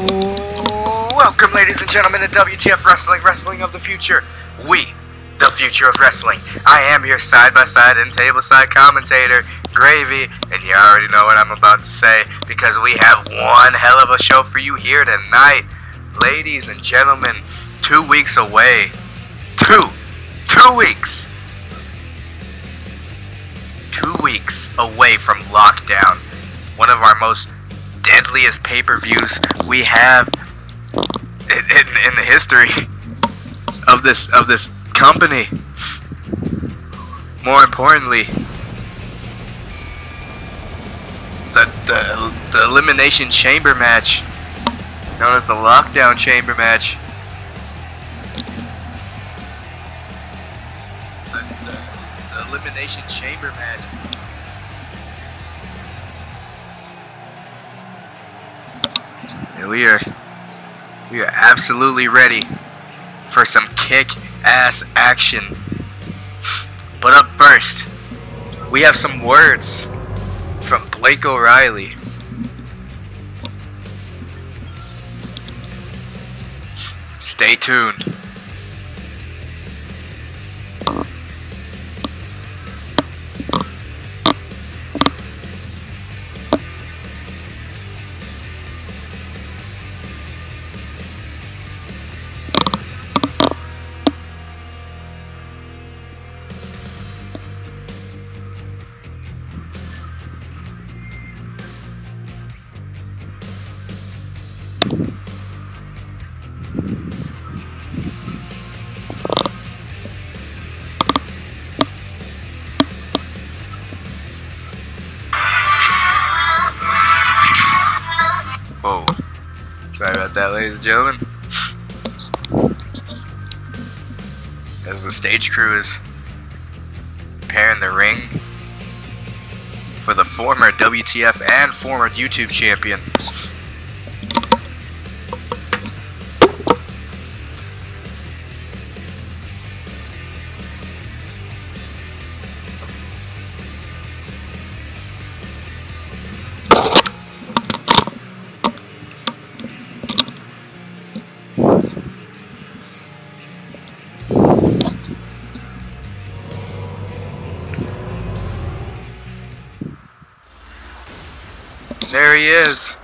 Welcome, ladies and gentlemen, to WTF Wrestling, Wrestling of the Future. We, the future of wrestling. I am your side-by-side and table-side commentator, Gravy, and you already know what I'm about to say, because we have one hell of a show for you here tonight. Ladies and gentlemen, 2 weeks away. Two weeks. 2 weeks away from lockdown. One of our most deadliest pay-per-views we have in the history of this company. More importantly, the Elimination Chamber match, known as the Lockdown Chamber match. The Elimination Chamber match. And we are absolutely ready for some kick-ass action. But up first, we have some words from Blake O'Reilly. Stay tuned. Oh, sorry about that, ladies and gentlemen. As the stage crew is preparing the ring for the former WTF and former YouTube champion. There he is,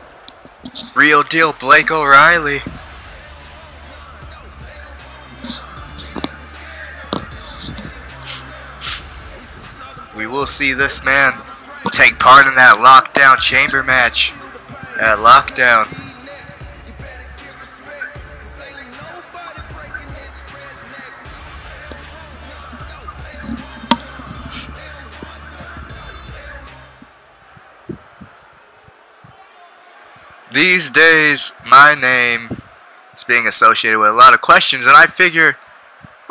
real deal Blake O'Reilly. We will see this man take part in that Lockdown Chamber match at Lockdown. These days, my name is being associated with a lot of questions, and I figure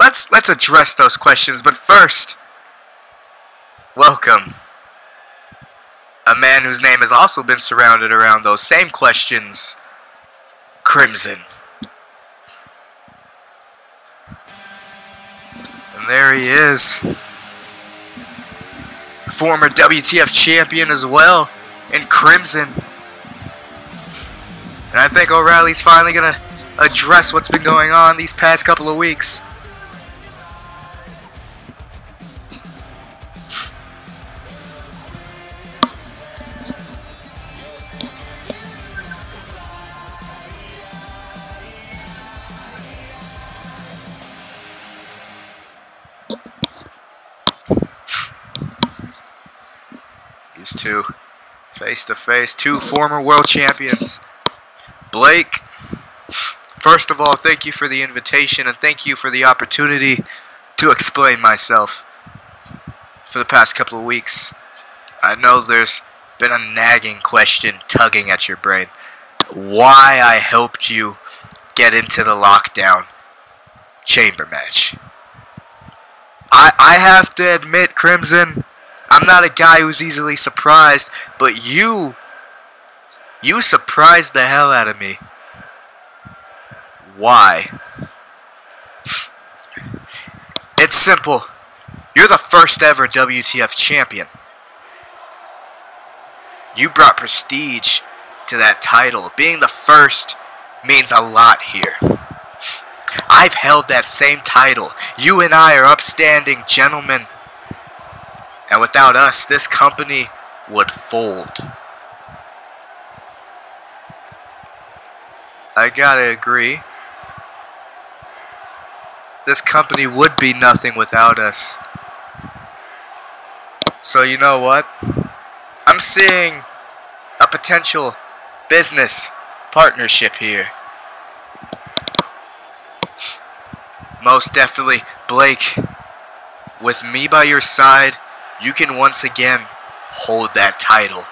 let's address those questions. But first, welcome a man whose name has also been surrounded around those same questions, Crimson. And there he is, former WTF champion as well, in Crimson. And I think O'Reilly's finally going to address what's been going on these past couple of weeks. These two, face to face, two former world champions. Blake, first of all, thank you for the invitation and thank you for the opportunity to explain myself for the past couple of weeks. I know there's been a nagging question tugging at your brain. Why I helped you get into the Lockdown Chamber match. I have to admit, Crimson, I'm not a guy who's easily surprised, but you surprised the hell out of me. Why? It's simple. You're the first ever WTF champion. You brought prestige to that title, being the first means a lot here. I've held that same title. You and I are upstanding gentlemen. And without us, this company would fold. I gotta agree. This company would be nothing without us. So you know what? I'm seeing a potential business partnership here. Most definitely, Blake. With me by your side, you can once again hold that title.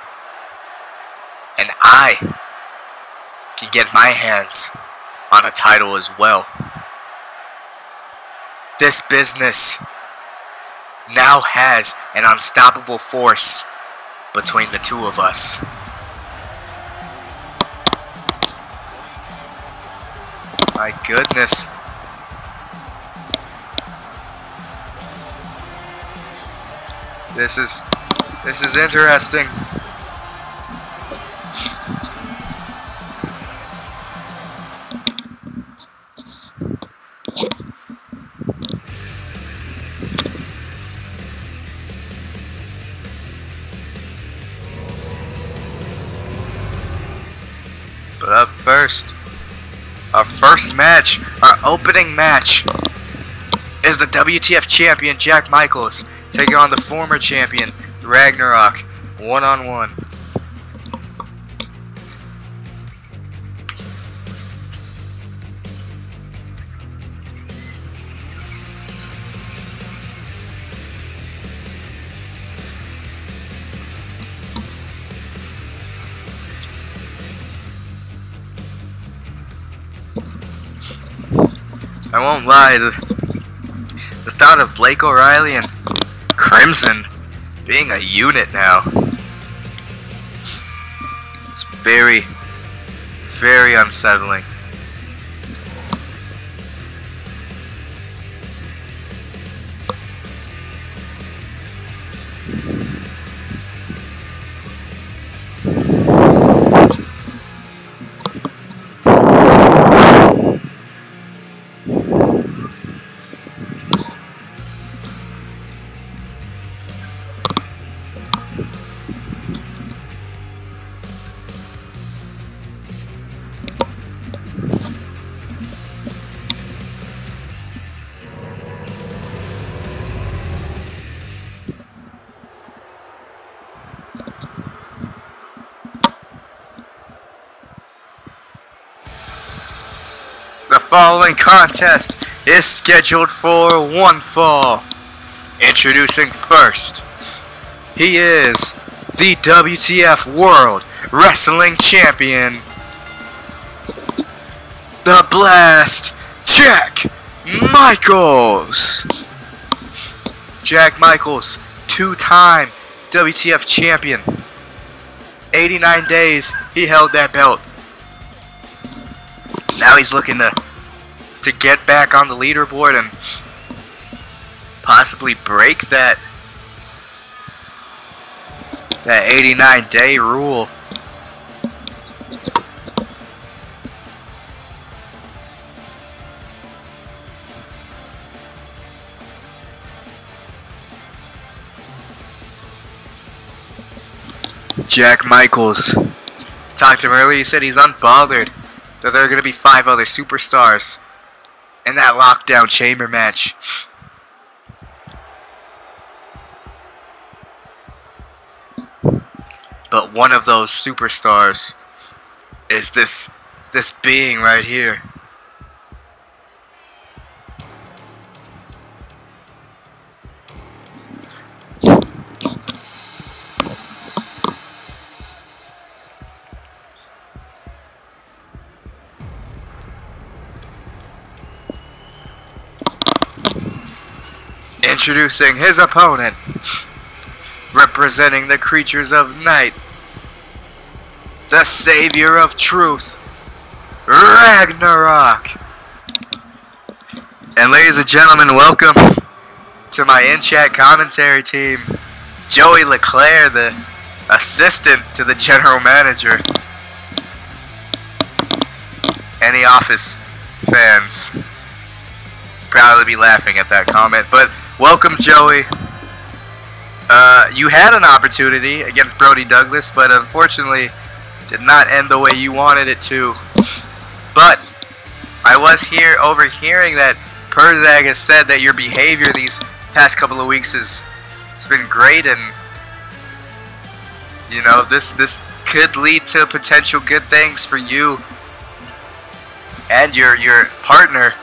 And I can get my hands on a title as well. This business now has an unstoppable force between the two of us. My goodness. This is interesting. But up first, our first match, our opening match, is the WTF champion Jack Michaels taking on the former champion Ragnarok, one-on-one. I won't lie, the thought of Blake O'Reilly and Crimson being a unit now, it's very, very unsettling. The following contest is scheduled for one fall. Introducing first, he is the WTF World Wrestling Champion, the Blast, Jack Michaels. Jack Michaels, two-time WTF champion. 89 days he held that belt. Now he's looking to get back on the leaderboard and possibly break that 89-day rule. Jack Michaels. Talked to him earlier, he said he's unbothered that there are going to be 5 other superstars in that lockdown chamber match. But one of those superstars is this being right here. Introducing his opponent, representing the creatures of night, the savior of truth, Ragnarok. And ladies and gentlemen, welcome to my in-chat commentary team, Joey LeClaire, the assistant to the general manager. Any Office fans probably be laughing at that comment, but welcome, Joey. You had an opportunity against Brody Douglas, but unfortunately did not end the way you wanted it to. But I was overhearing that Perzag has said that your behavior these past couple of weeks has been great, and you know, this could lead to potential good things for you and your partner,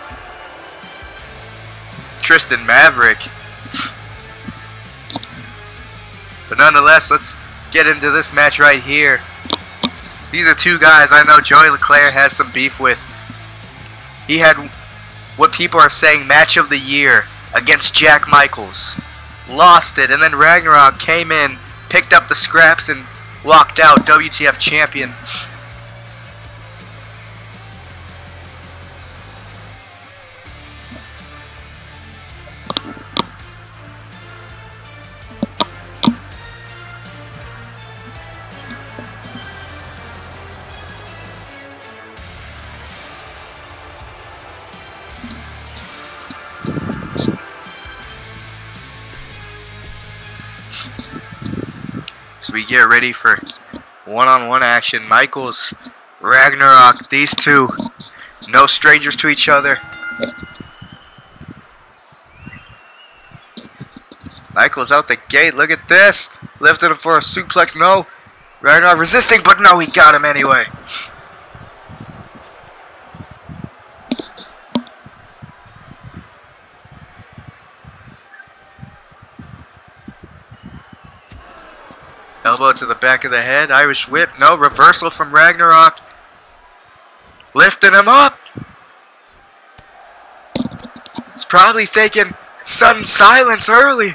Tristan Maverick. But nonetheless, let's get into this match right here. These are two guys I know Joey Leclerc has some beef with. He had what people are saying match of the year against Jack Michaels. Lost it, and then Ragnarok came in, picked up the scraps, and walked out WTF champion. So we get ready for one-on-one action. Michaels, Ragnarok, these two, no strangers to each other. Michaels out the gate, look at this. Lifted him for a suplex, no. Ragnarok resisting, but no, he got him anyway. Elbow to the back of the head. Irish whip. No. Reversal from Ragnarok. Lifting him up. He's probably thinking sudden silence early.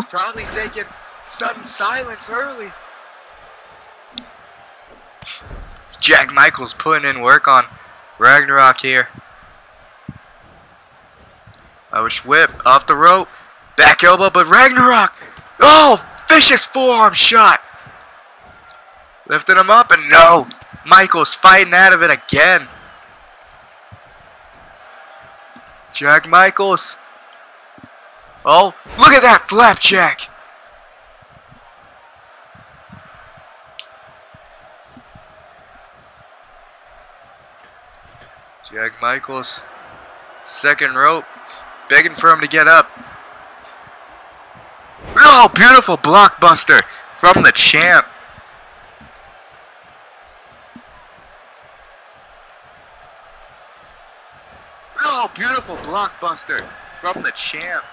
Probably thinking sudden silence early. Jack Michaels putting in work on Ragnarok here. Irish whip off the rope. Back elbow, but Ragnarok. Oh, vicious forearm shot. Lifting him up, and no. Michaels fighting out of it again. Jack Michaels. Oh, look at that flapjack. Jack Michaels. Second rope. Begging for him to get up. Oh, beautiful blockbuster from the champ. Oh, beautiful blockbuster from the champ.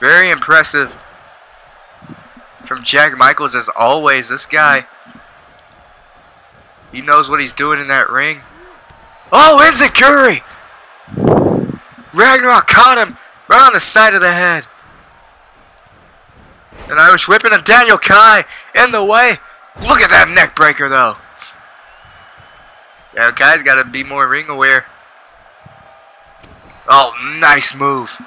Very impressive from Jack Michaels as always. This guy, he knows what he's doing in that ring. Oh, enziguri! Ragnarok caught him right on the side of the head. And Irish whipping, and Daniel Kai in the way. Look at that neck breaker though. Yeah, Kai's got to be more ring aware. Oh, nice move.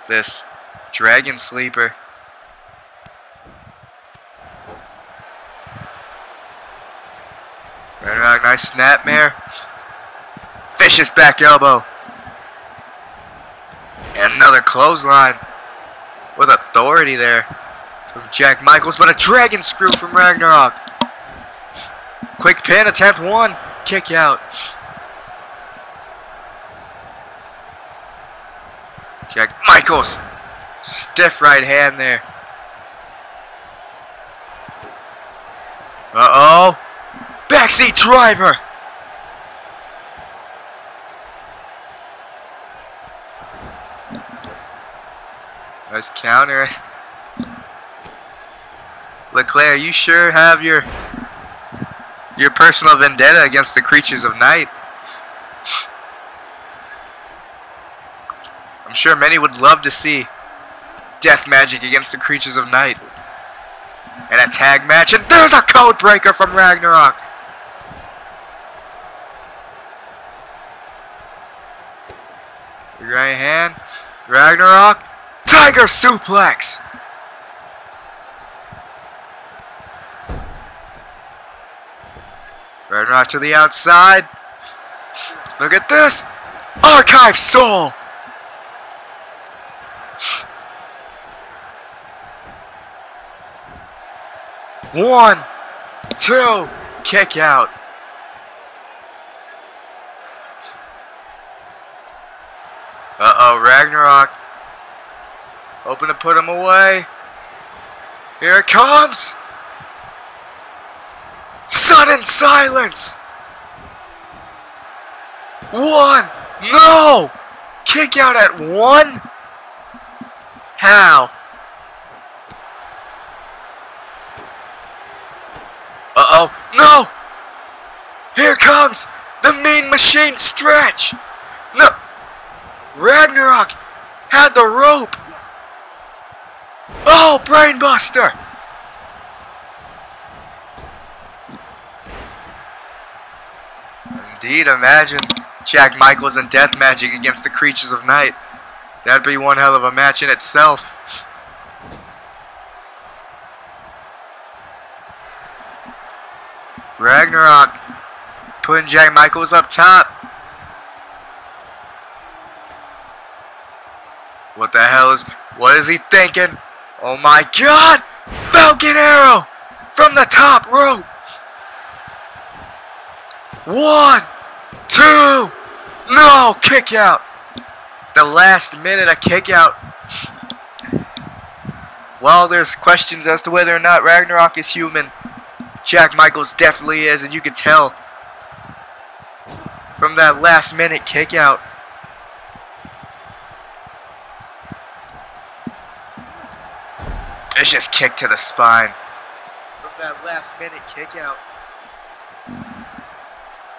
This dragon sleeper. Ragnarok, nice snapmare. Vicious back elbow. And another clothesline with authority there from Jack Michaels, but a dragon screw from Ragnarok. Quick pin, attempt one, kick out. Jack Michaels, stiff right hand there. Uh-oh. Backseat driver. Nice counter. Leclerc, you sure have your personal vendetta against the creatures of night. I'm sure many would love to see death magic against the creatures of night. And a tag match, and there's a code breaker from Ragnarok. Right hand. Ragnarok. Tiger suplex. Ragnarok to the outside. Look at this. Archive Soul. One, two, kick out. Uh-oh, Ragnarok. Hoping to put him away. Here it comes. Sudden silence. One. No. Kick out at one. How? Uh-oh. No. Here comes the Mean Machine stretch. No. Ragnarok had the rope. Oh, Brainbuster. Indeed, imagine Jack Michaels and Death Magic against the Creatures of Night. That'd be one hell of a match in itself. Ragnarok putting Jack Michaels up top. What the hell what is he thinking? Oh my God! Falcon Arrow from the top rope. 1, 2, no, kick out. The last minute a kick out. Well, there's questions as to whether or not Ragnarok is human. Jack Michaels definitely is, and you can tell from that last minute kick out. Vicious kick to the spine. From that last minute kick out.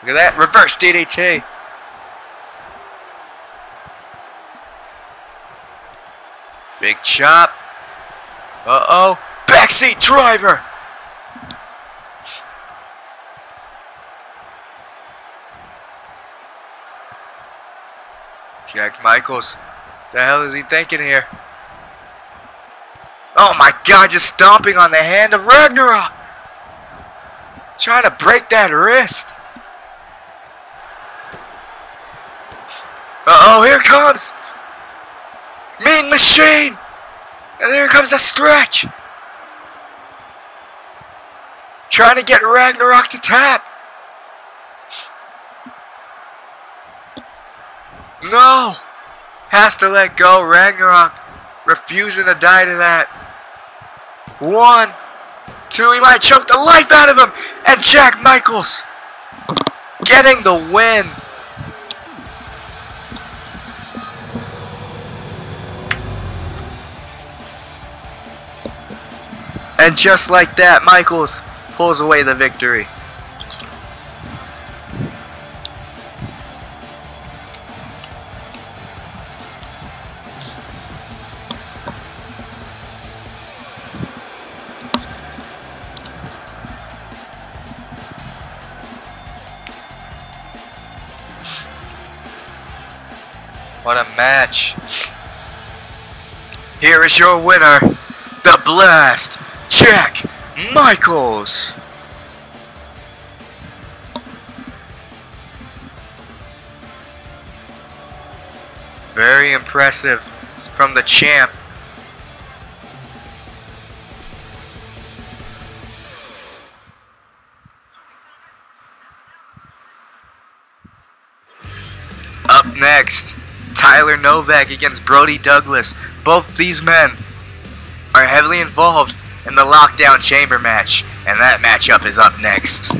Look at that. Reverse DDT. Big chop. Uh-oh. Backseat driver. Jack Michaels. The hell is he thinking here? Oh my God, just stomping on the hand of Ragnarok. Trying to break that wrist. Uh-oh, here comes Mean Machine. And here comes a stretch. Trying to get Ragnarok to tap. No. Has to let go. Ragnarok refusing to die to that. 1, 2, he might choke the life out of him. And Jack Michaels getting the win. And just like that, Michaels pulls away the victory. What a match. Here is your winner, the Blast, Jack Michaels. Very impressive from the champ. Up next, Tyler Novak against Brody Douglas. Both these men are heavily involved in the Lockdown Chamber match, and that matchup is up next.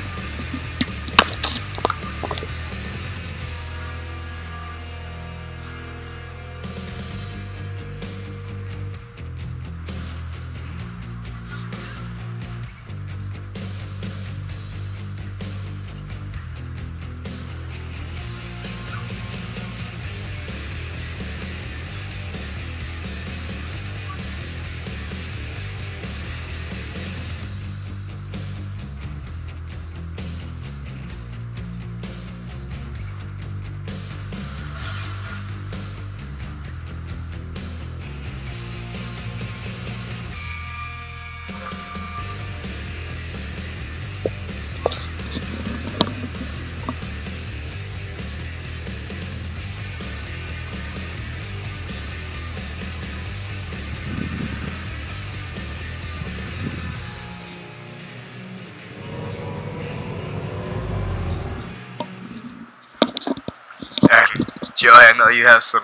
Joey, I know you have some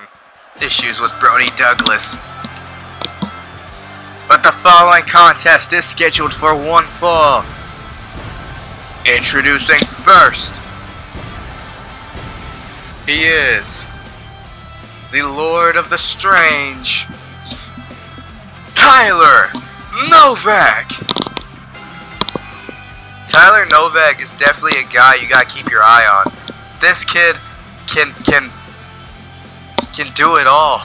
issues with Brody Douglas. But the following contest is scheduled for one fall. Introducing first, he is the Lord of the Strange, Tyler Novak. Tyler Novak is definitely a guy you gotta keep your eye on. This kid can do it all.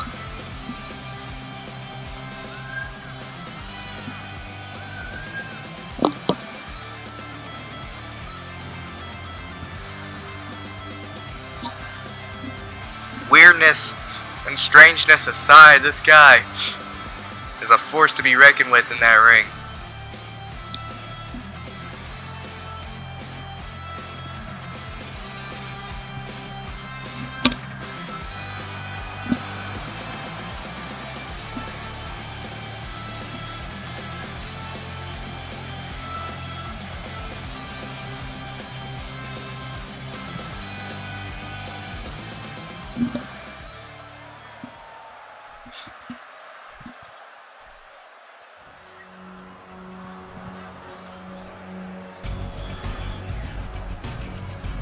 Weirdness and strangeness aside, this guy is a force to be reckoned with in that ring.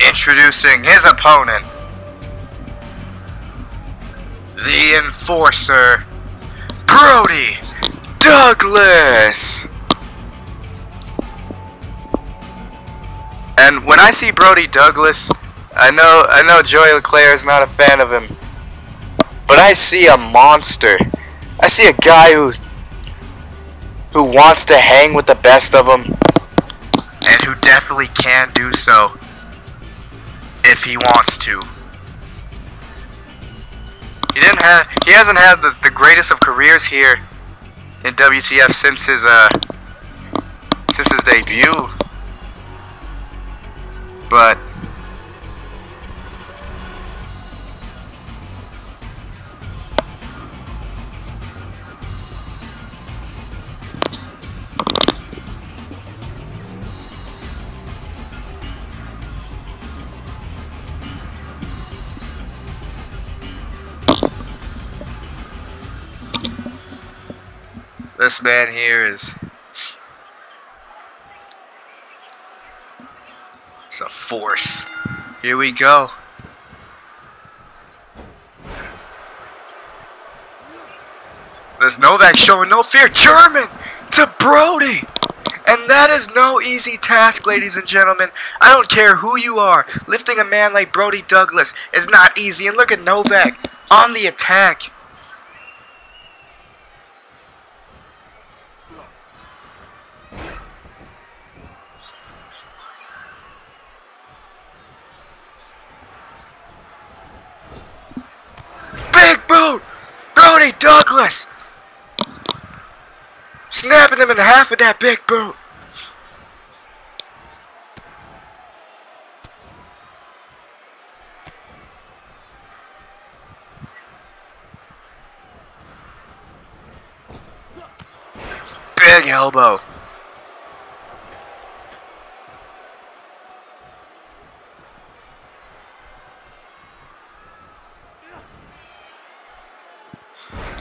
Introducing his opponent, the Enforcer, Brody Douglas. And when I see Brody Douglas, I know Joey LeClaire is not a fan of him, but I see a monster. I see a guy who wants to hang with the best of them, and who definitely can do so if he wants to. He hasn't had the greatest of careers here in WTF since his debut, but this man here is a force. Here we go. There's Novak showing no fear. German to Brody. And that is no easy task, ladies and gentlemen. I don't care who you are. Lifting a man like Brody Douglas is not easy. And look at Novak on the attack. Big boot! Brody Douglas! Snapping him in half with that big boot. Big elbow.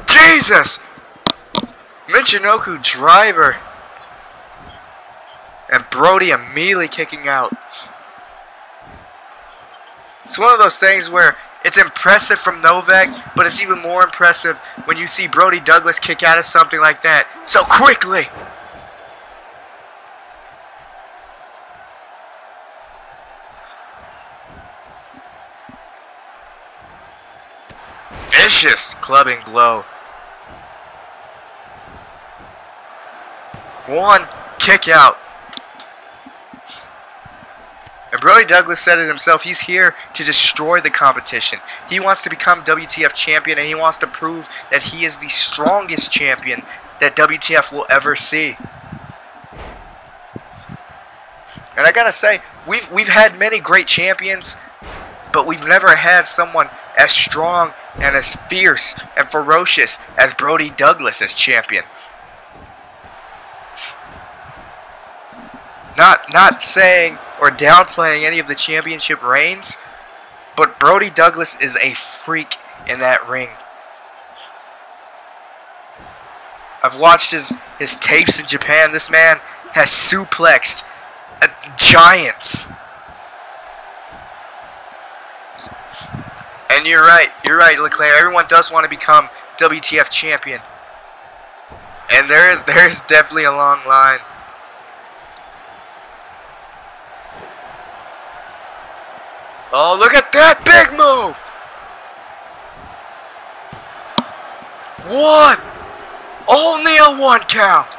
Jesus! Michinoku driver. And Brody immediately kicking out. It's one of those things where it's impressive from Novak, but it's even more impressive when you see Brody Douglas kick out of something like that so quickly. Vicious clubbing blow. One kick out. And Brody Douglas said it himself, he's here to destroy the competition. He wants to become WTF champion, and he wants to prove that he is the strongest champion that WTF will ever see. And I gotta say, we've had many great champions, but we've never had someone as strong and as fierce and ferocious as Brody Douglas as champion. Not saying or downplaying any of the championship reigns, But Brody Douglas is a freak in that ring. I've watched his tapes in Japan. This man has suplexed giants. And you're right, Leclerc. Everyone does want to become WTF champion. And there's definitely a long line. Oh, look at that big move! One! Only a 1 count!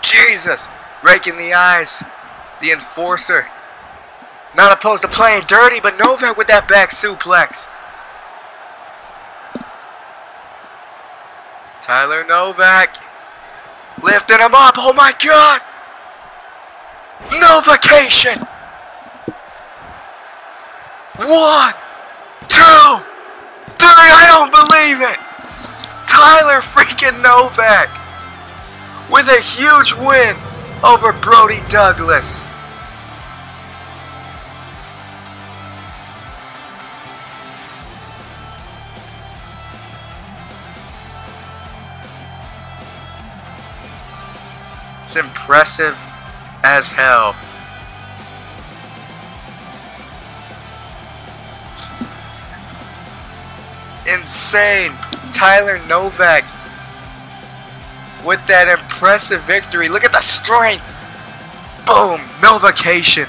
Jesus! Raking the eyes. The enforcer. Not opposed to playing dirty, but Novak with that back suplex. Tyler Novak. Lifting him up. Oh my God! Novacation! 1, 2, 3. I don't believe it! Tyler freaking Novak with a huge win over Brody Douglas. It's impressive as hell. Insane. Tyler Novak with that impressive victory. Look at the strength. Boom. Novacation.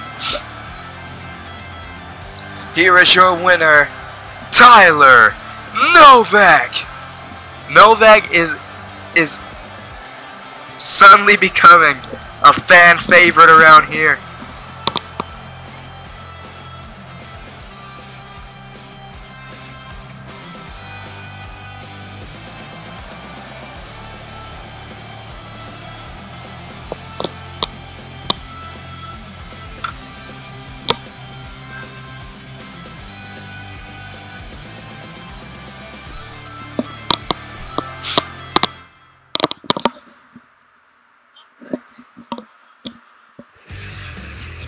Here is your winner, Tyler Novak. Novak is suddenly becoming a fan favorite around here.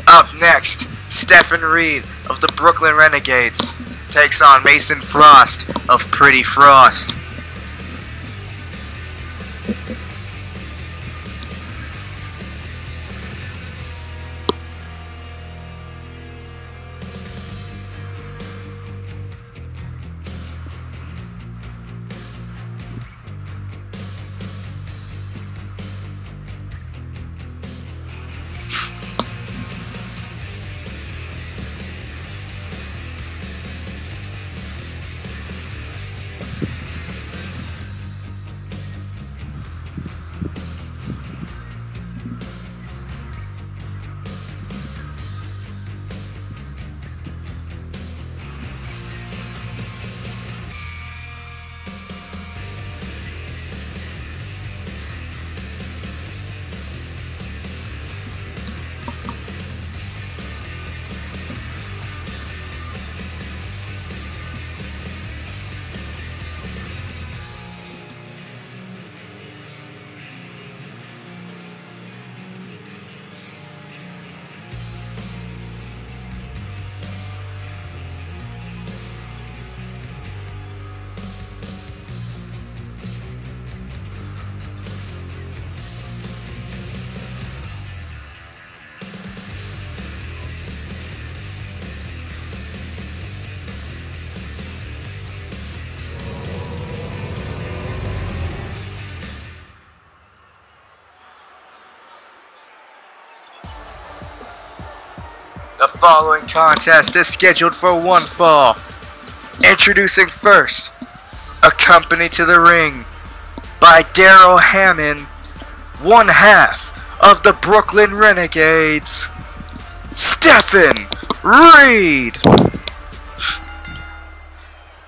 Up next, Stephen Reed of the Brooklyn Renegades takes on Mason Frost of Pretty Frost. The following contest is scheduled for one fall. Introducing first, accompanied to the ring by Darrell Hammond, one half of the Brooklyn Renegades, Stephen Reed.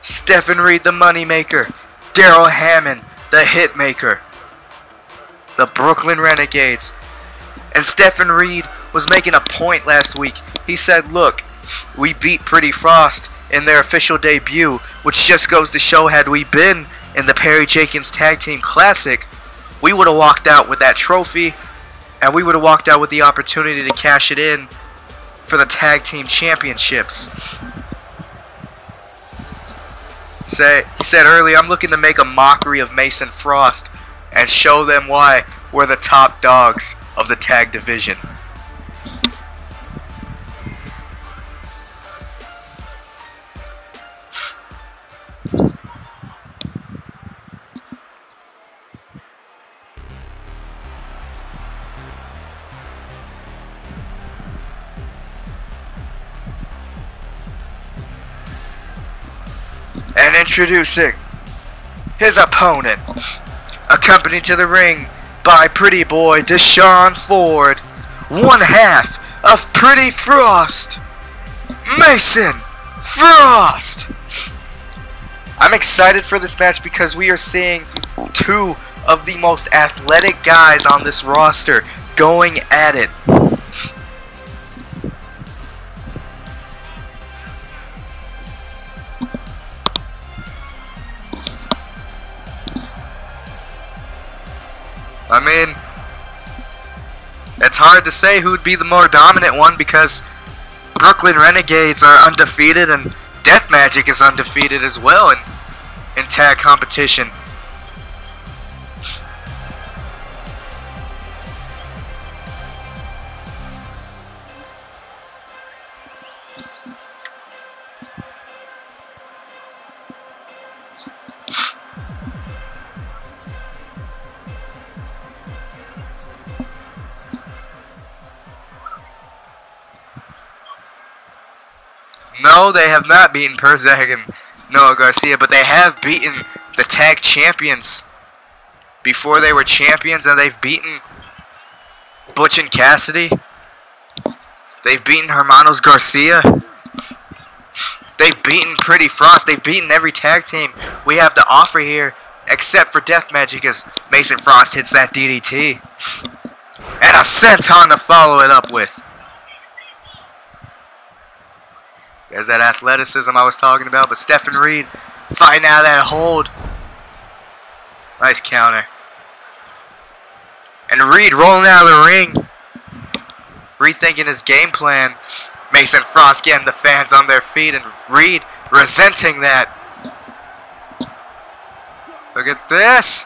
Stephen Reed, the moneymaker. Darrell Hammond, the hitmaker. The Brooklyn Renegades. And Stephen Reed was making a point last week. He said, look, we beat Pretty Frost in their official debut, which just goes to show, had we been in the Perry Jenkins Tag Team Classic, we would have walked out with that trophy, and we would have walked out with the opportunity to cash it in for the tag team championships. He said earlier, I'm looking to make a mockery of Mason Frost and show them why we're the top dogs of the tag division. And introducing his opponent, accompanied to the ring by Pretty Boy Deshaun Ford, one half of Pretty Frost, Mason Frost. I'm excited for this match because we are seeing two of the most athletic guys on this roster going at it. I mean, it's hard to say who'd be the more dominant one because Brooklyn Renegades are undefeated and Death Magic is undefeated as well in tag competition. No, they have not beaten Perzak and Noah Garcia, but they have beaten the tag champions before they were champions, and they've beaten Butch and Cassidy. They've beaten Hermanos Garcia. They've beaten Pretty Frost. They've beaten every tag team we have to offer here, except for Death Magic as Mason Frost hits that DDT. And a senton to follow it up with. There's that athleticism I was talking about, but Stephen Reed fighting out of that hold. Nice counter. And Reed rolling out of the ring. Rethinking his game plan. Mason Frost getting the fans on their feet, and Reed resenting that. Look at this.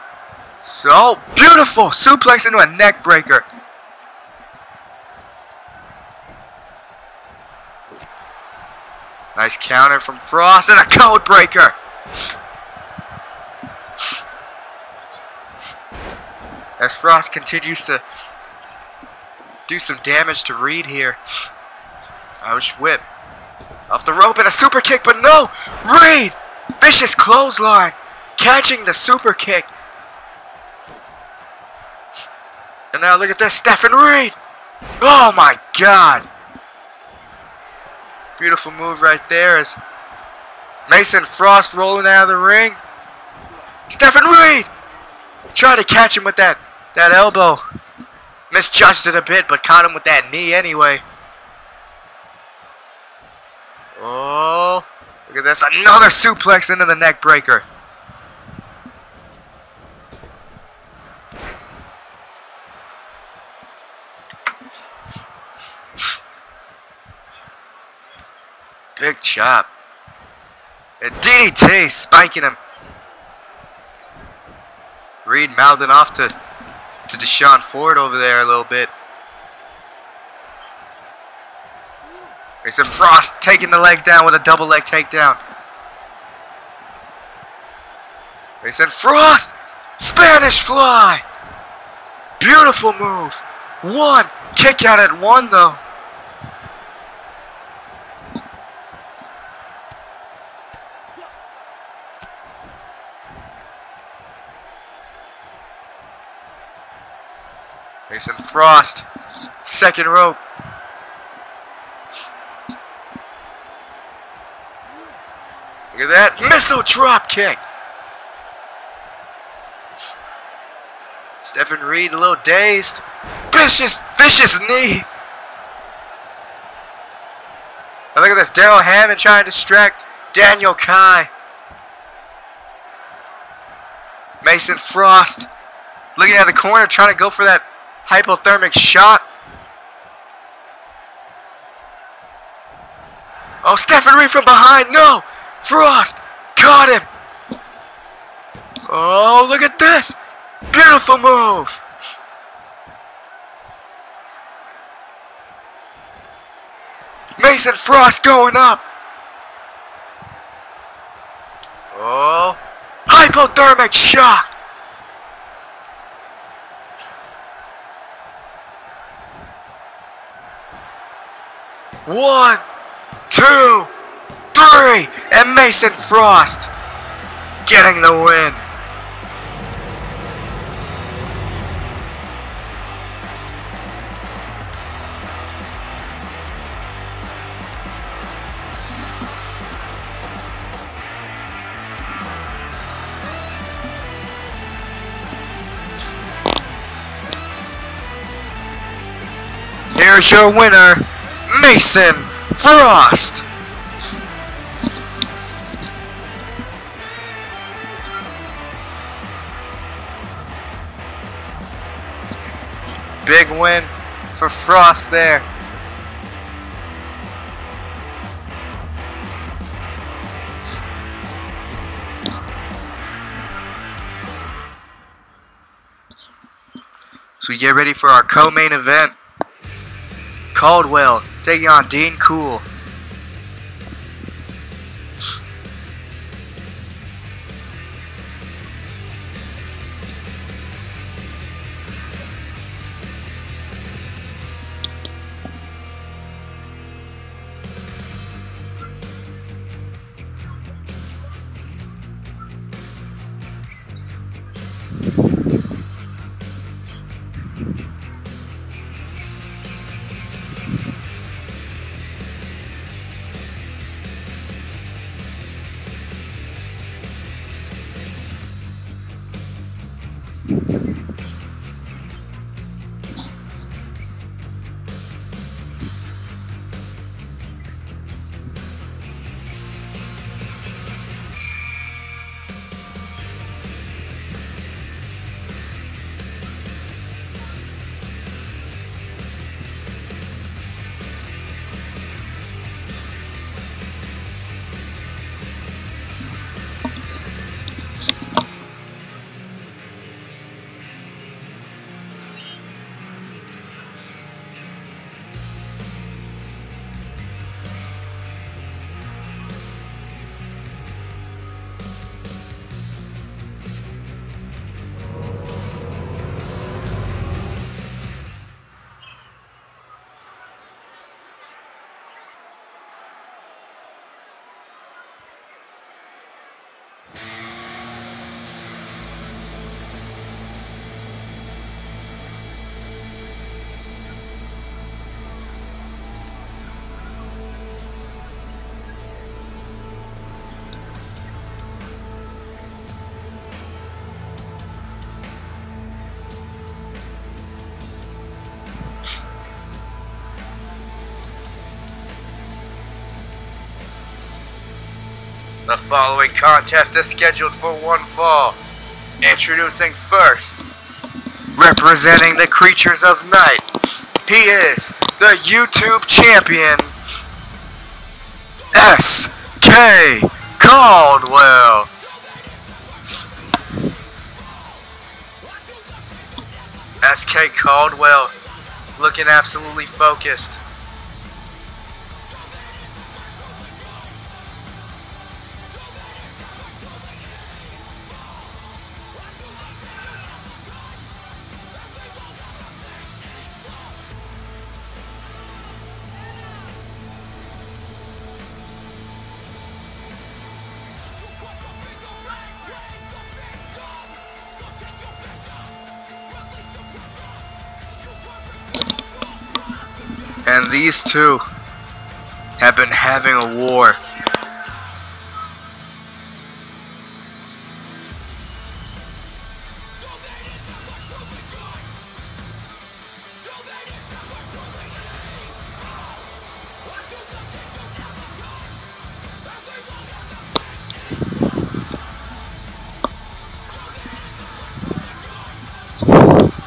So beautiful. Suplex into a neck breaker. Nice counter from Frost and a code breaker. As Frost continues to do some damage to Reed here. Irish whip. Off the rope and a super kick, but no! Reed! Vicious clothesline. Catching the super kick. And now look at this, Stephen Reed! Oh my god! Beautiful move right there as Mason Frost rolling out of the ring. Stephen Reed! Trying to catch him with that elbow. Misjudged it a bit, but caught him with that knee anyway. Oh, look at this. Another suplex into the neck breaker. Big chop. And DDT spiking him. Reed mouthing off to Deshaun Ford over there a little bit. It's a Frost taking the legs down with a double leg takedown. They said Frost! Spanish fly! Beautiful move. One. Kick out at one though. Mason Frost, second rope. Look at that missile drop kick. Stephen Reed a little dazed. Vicious knee. And look at this, Daryl Hammond trying to distract Daniel Kai. Mason Frost Looking at the corner, trying to go for that hypothermic shot. Oh, Stephen Reed from behind. No! Frost! Caught him! Oh, look at this! Beautiful move! Mason Frost going up! Oh! Hypothermic shock! One, 2, 3, and Mason Frost getting the win. Here's your winner, Mason Frost. Big win for Frost there. So we get ready for our co-main event. Caldwell taking on Dean Cool. The following contest is scheduled for one fall. Introducing first, representing the Creatures of Night, he is the YouTube champion, S.K. Caldwell. S.K. Caldwell looking absolutely focused. And these two have been having a war.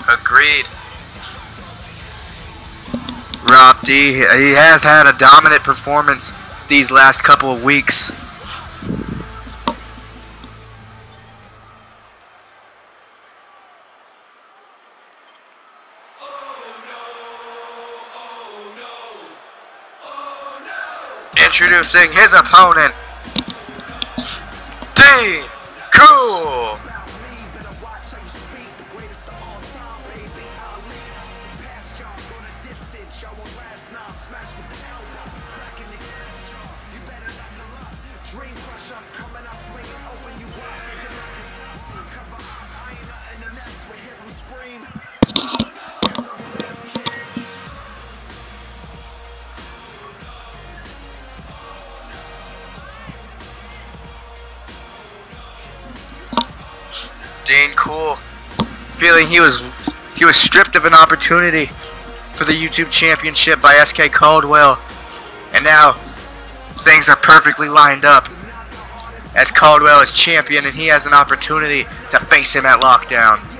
Agreed. Rob D, he has had a dominant performance these last couple of weeks. Introducing his opponent, Dean Cool. Dean Cool, feeling he was stripped of an opportunity for the YouTube Championship by SK Caldwell, and now things are perfectly lined up as Caldwell is champion and he has an opportunity to face him at Lockdown.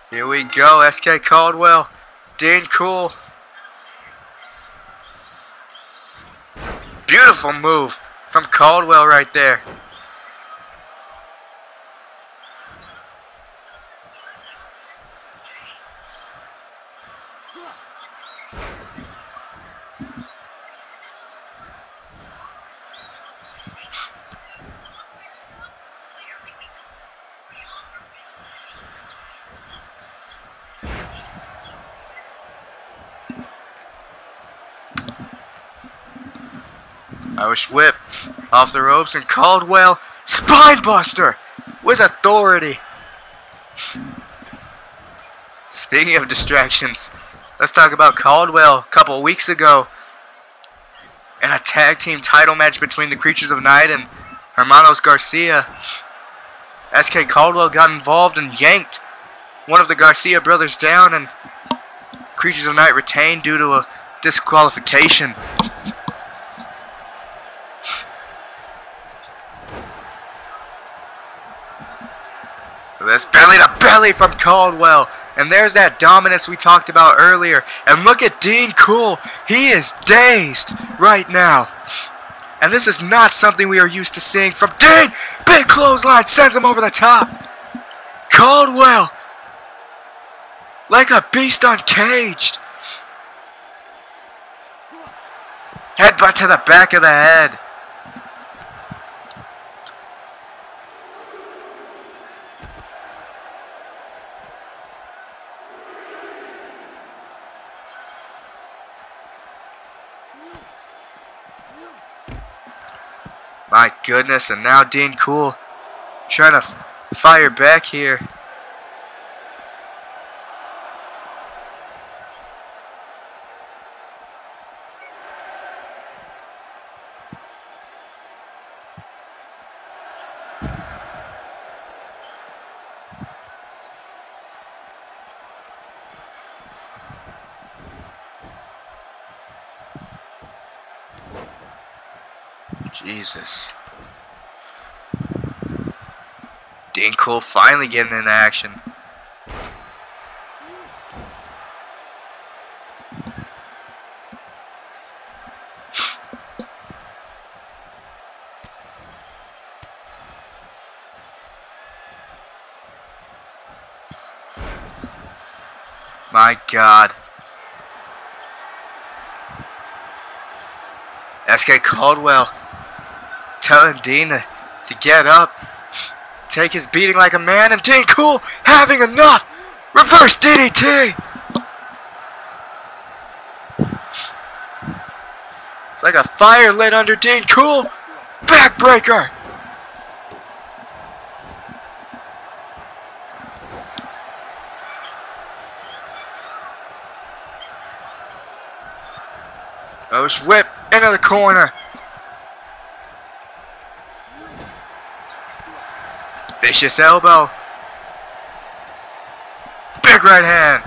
Here we go, SK Caldwell, Dean Cool. Beautiful move from Caldwell right there. Irish whip off the ropes, and Caldwell spinebuster with authority. Speaking of distractions, let's talk about Caldwell a couple of weeks ago in a tag team title match between the Creatures of Night and Hermanos Garcia. SK Caldwell got involved and yanked one of the Garcia brothers down, and Creatures of Night retained due to a disqualification. This belly to belly from Caldwell. And there's that dominance we talked about earlier. And look at Dean Cool. He is dazed right now. And this is not something we are used to seeing from Dean. Big clothesline sends him over the top. Caldwell, like a beast uncaged. Headbutt to the back of the head. My goodness, and now Dean Cool trying to fire back here. Jesus. Dean Cool finally getting into action. My God. SK Caldwell telling Dean to get up, take his beating like a man, and Dean Cool having enough. Reverse DDT. It's like a fire lit under Dean Cool. Backbreaker. Goes whip into the corner. Vicious elbow. Big right hand.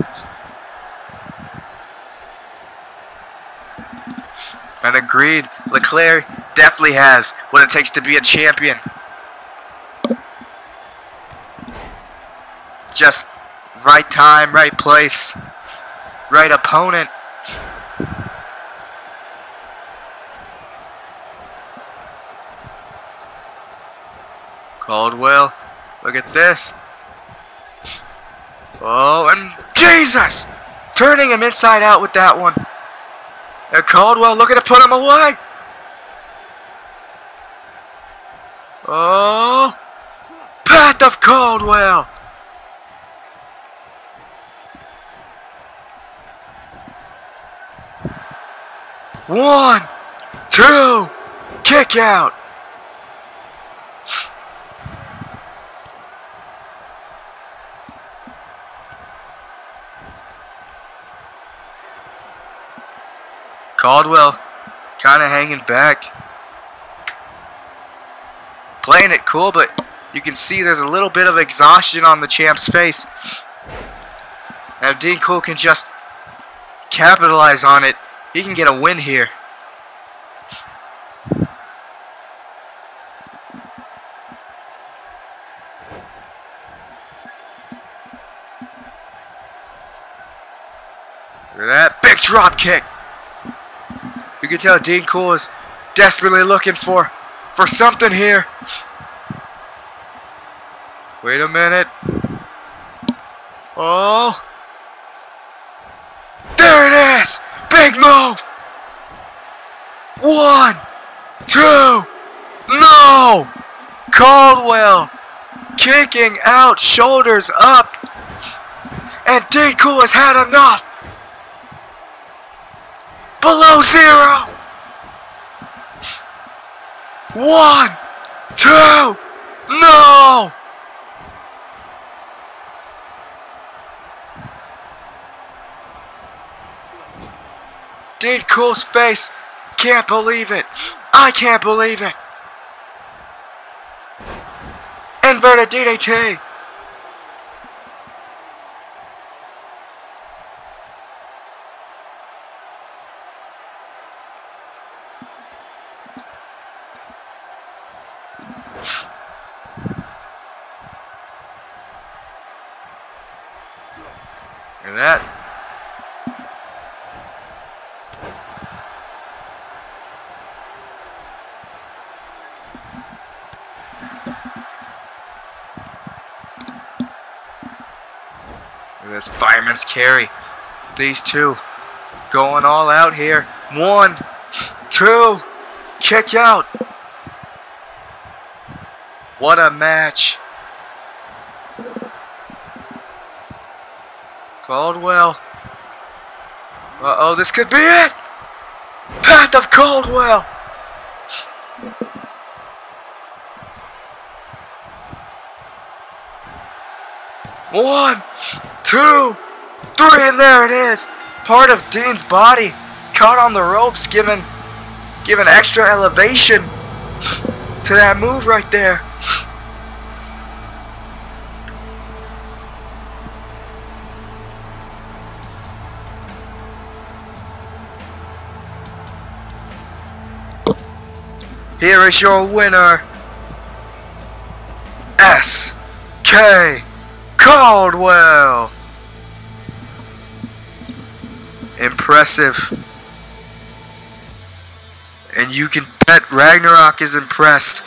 And agreed, Leclerc definitely has what it takes to be a champion. Just right time, right place, right opponent. Caldwell, look at this. Oh, and Jesus! Turning him inside out with that one. And Caldwell looking to put him away. Oh, path of Caldwell. One, two, kick out. Caldwell kind of hanging back. Playing it cool, but you can see there's a little bit of exhaustion on the champ's face. And if Dean Cole can just capitalize on it, he can get a win here. Look at that big drop kick. You can tell Dean Cole is desperately looking for something here. Wait a minute. Oh. There it is. Big move. 1, 2. No. Caldwell kicking out, shoulders up. And Dean Cole has had enough. Below 0. 1, 2. No. Dean Cole's face can't believe it. I can't believe it. Inverted DDT. Look at that. Look at this fireman's carry. These two going all out here. 1, 2, kick out. What a match. Caldwell. Uh-oh, this could be it. Path of Caldwell. One, 2, 3, and there it is. Part of Dean's body caught on the ropes, giving extra elevation to that move right there. Here is your winner, S.K. Caldwell. Impressive. And you can bet Ragnarok is impressed.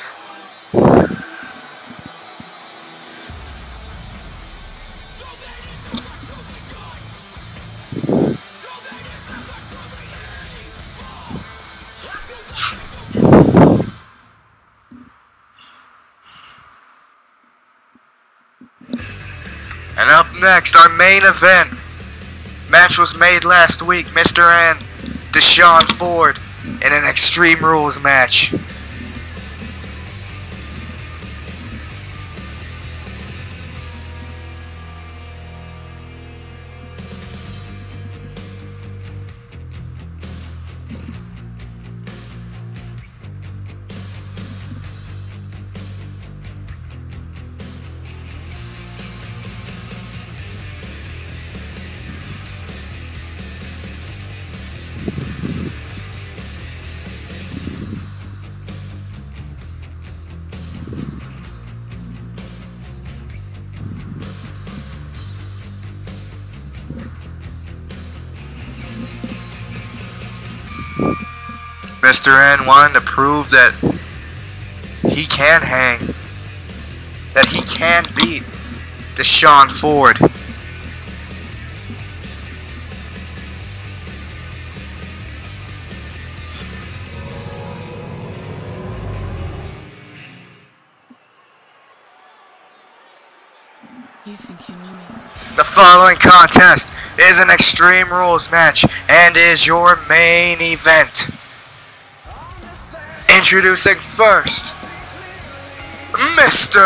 And up next, our main event. Match was made last week. Mr. N, Deshaun Ford, in an Extreme Rules match. Mr. N wanted to prove that he can hang, that he can beat Deshaun Ford. You think you know me? The following contest is an Extreme Rules match and is your main event. Introducing first, Mr.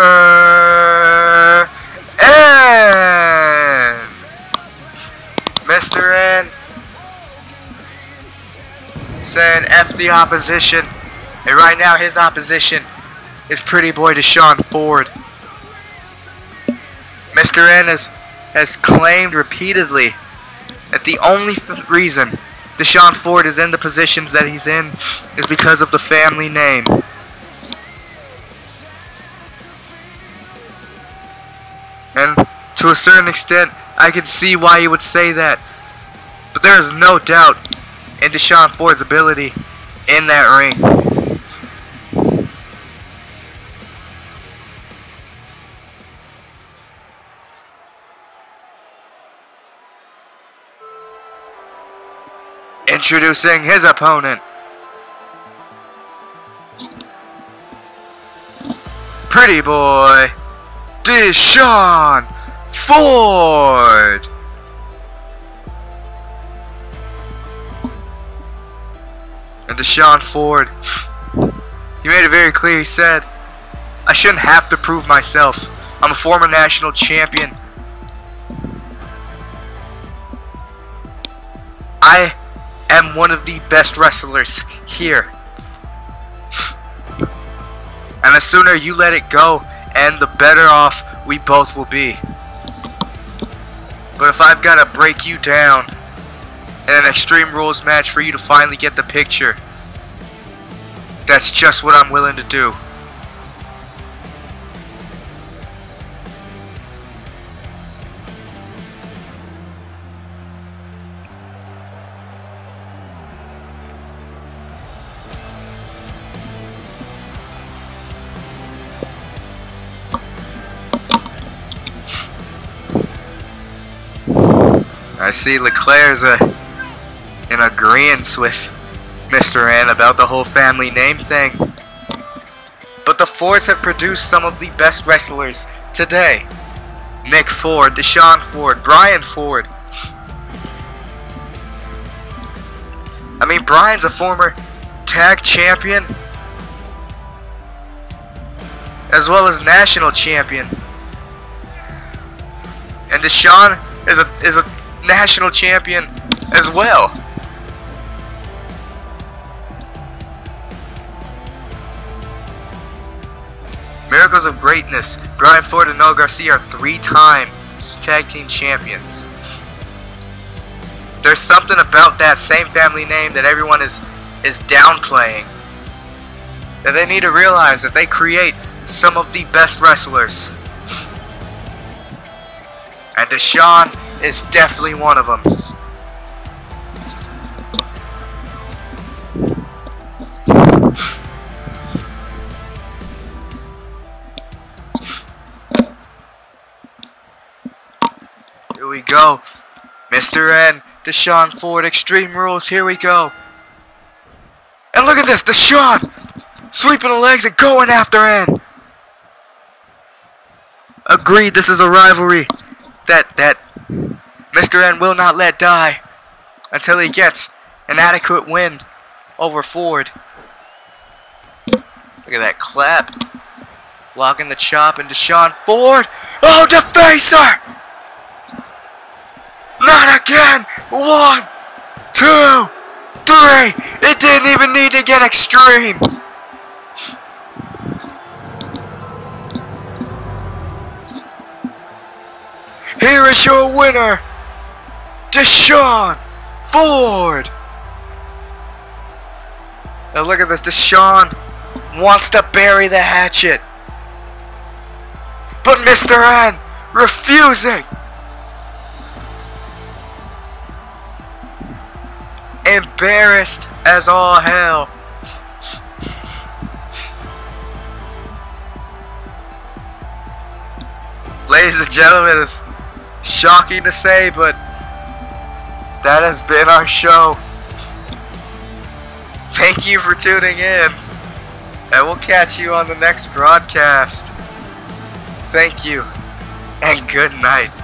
N. Mr. N saying F the opposition, and right now his opposition is pretty boy Deshaun Ford. Mr. N has claimed repeatedly that the only reason Deshaun Ford is in the positions that he's in is because of the family name. And to a certain extent, I can see why he would say that. But there is no doubt in Deshaun Ford's ability in that ring. Introducing his opponent, pretty boy Deshaun Ford. And Deshaun Ford, he made it very clear. He said, I shouldn't have to prove myself. I'm a former national champion. I am one of the best wrestlers here. And the sooner you let it go, and the better off we both will be. But if I've got to break you down in an Extreme Rules match for you to finally get the picture, that's just what I'm willing to do. I see Leclerc's in agreeance with Mr. N about the whole family name thing. But the Fords have produced some of the best wrestlers today. Nick Ford, Deshaun Ford, Brian Ford. I mean, Brian's a former tag champion as well as national champion. And Deshaun is a national champion as well. Miracles of Greatness, Brian Ford and Noel Garcia are 3-time tag team champions. There's something about that same family name that everyone is downplaying, that they need to realize that they create some of the best wrestlers. And Deshaun is definitely one of them. Here we go. Mr. N, Deshaun Ford, Extreme Rules, here we go. And look at this, Deshaun sweeping the legs and going after N. Agreed, this is a rivalry that Mr. N will not let die until he gets an adequate win over Ford. Look at that clap. Blocking the chop, and Deshaun Ford. Oh, defacer! Not again! 1, 2, 3! It didn't even need to get extreme! Here is your winner, Deshaun Ford! Now look at this, Deshaun wants to bury the hatchet. But Mr. N refusing. Embarrassed as all hell. Ladies and gentlemen, it's shocking to say, but that has been our show. Thank you for tuning in, and we'll catch you on the next broadcast. Thank you, and good night.